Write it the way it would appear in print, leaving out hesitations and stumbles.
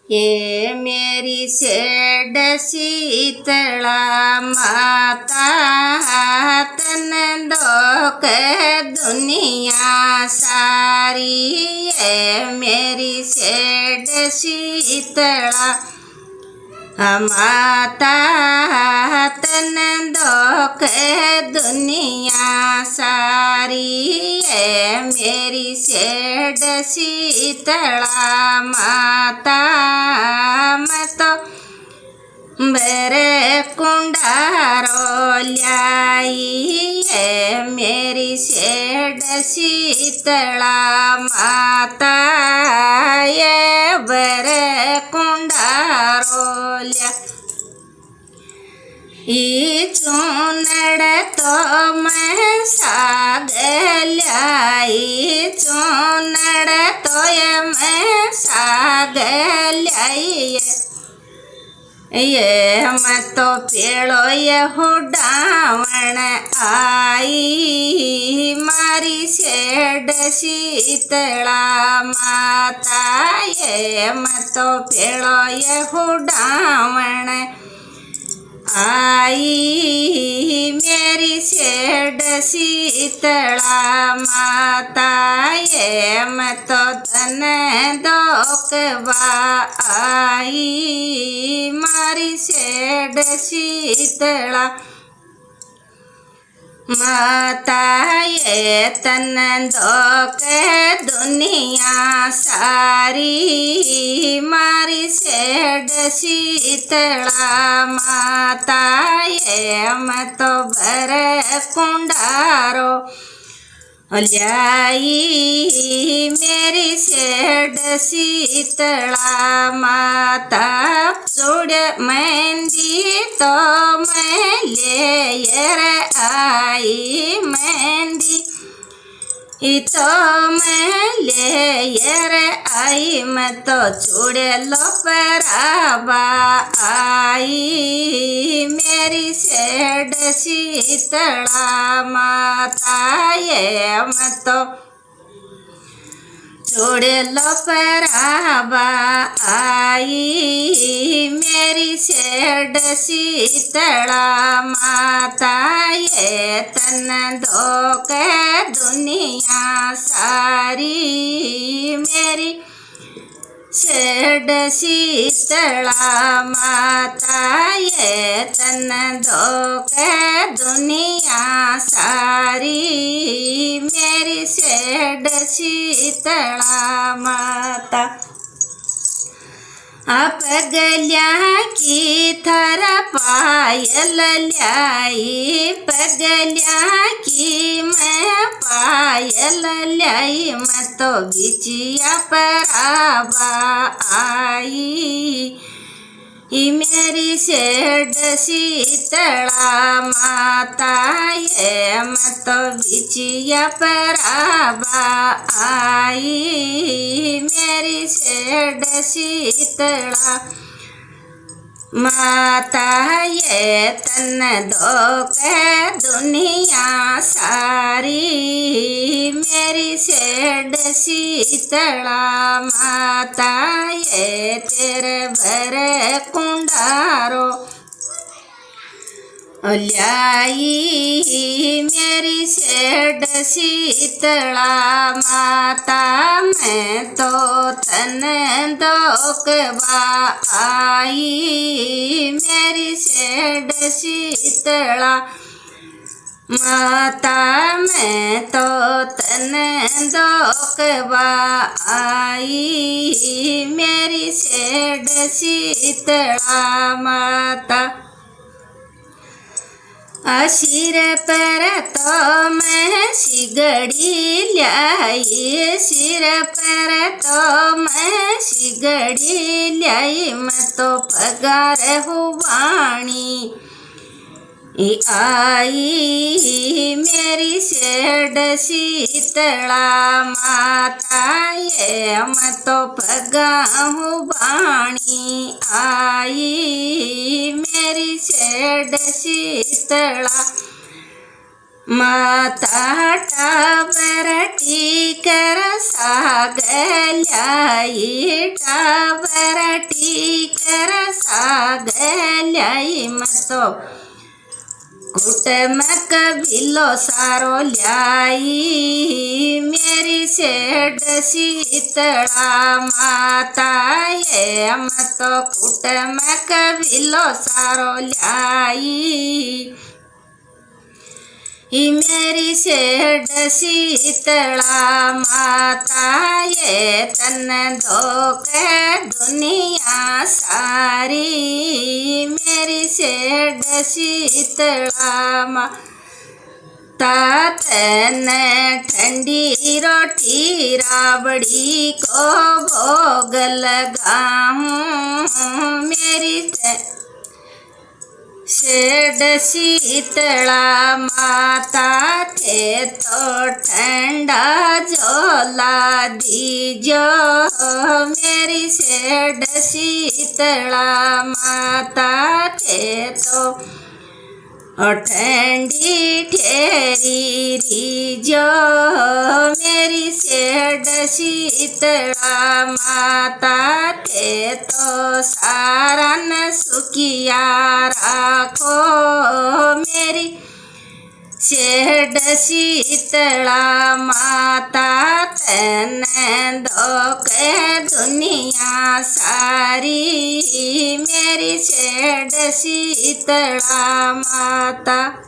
ये मेरी सेड शीतला माता तन दोक दुनिया सारी। ये मेरी सेड शीतला माता तन दोक दुनिया सारी। है मेरी सेड शीतला माता मैं तो बेरे कुंडारो ल्याई। है मेरी सेड शीतला माता ये बेरे कुंडारो ल्या। ई चूनड़ तो मैं साग ल्याई। चूनड़ तो मैं साग ल्याई। ये मैं तो पेड़ो ये हुडावण आई। मारी सेड शीतला माता ये मैं तो पेड़ो ये हुडावण आई। मेरी सेड शीतला माता ये मैं तो तन दोकवा आई। मारी सेड शीतला माता ये तन दोक दुनिया सारी। मारी सेड शीतला माता ये मैं तो भर कुंडारो ल्याई। मेरी सेड शीतला माता चूड़ मेहंदी तो मैं ले आई। मेहंदी तो मैं ले आई। मैं तो चूड़े लो पराबा आई। मेरी सेड शीतला माता ये मैं तो चूड़े लो पराबा आई। मेरी सेड शीतला माता ये तन दोक दुनिया सारी। मेरी सेड शीतला माता ये तन दोक दुनिया सारी। मेरी सेड शीतला माता पगल्या की थर पायल ल्याई। पगल्या की मैं पायल ल्याई। मैं तो बिचिया पराबा आई। मेरी सेड शीतला माता ये मैं तो बिचिया पराबा आई। मेरी सेड शीतला माता ये तन दोक दुनिया सारी। मेरी सेड शीतला माता ये तेरे भर कुंडारो ल्याई। मेरी सेड शीतला माता मैं तो तन दोकवा आई। मेरी सेड शीतला माता मैं तो तन दोकवा आई। मेरी सेड शीतला माता सिर पर तो मैं सिगड़ी ल्याई। सिर पर तो मैं सिगड़ी ल्याई। मैं तो पगार हुवाणी आई। मेरी सेड शीतला माता ये मैं तो पगा हुवाणी आई। मेरी सेड शीतला माता टाबरटी कर सागल्याई टाबरटी कर सागल्याई मतो कुटमक भिलो सारो ल्याई मेरी सेड शीतला माता ये मतो कुटमक भिलो सारो ल्याई मेरी सेड शीतला माता ये तन धोके दुनिया सारी मेरी सेड शीतला माता तन ठंडी रोटी राबड़ी को भोग लगाऊं मेरी सेड शीतला माता थे तो ठंडा झोला दीजो मेरी सेड शीतला माता थे तो ठंडी ठेरी रीजो मेरी सेड शीतला माता थे तो सारन सुखिया राखो मेरी सेड शीतला माता तन धोके दुनिया सारी मेरी सेड शीतला माता।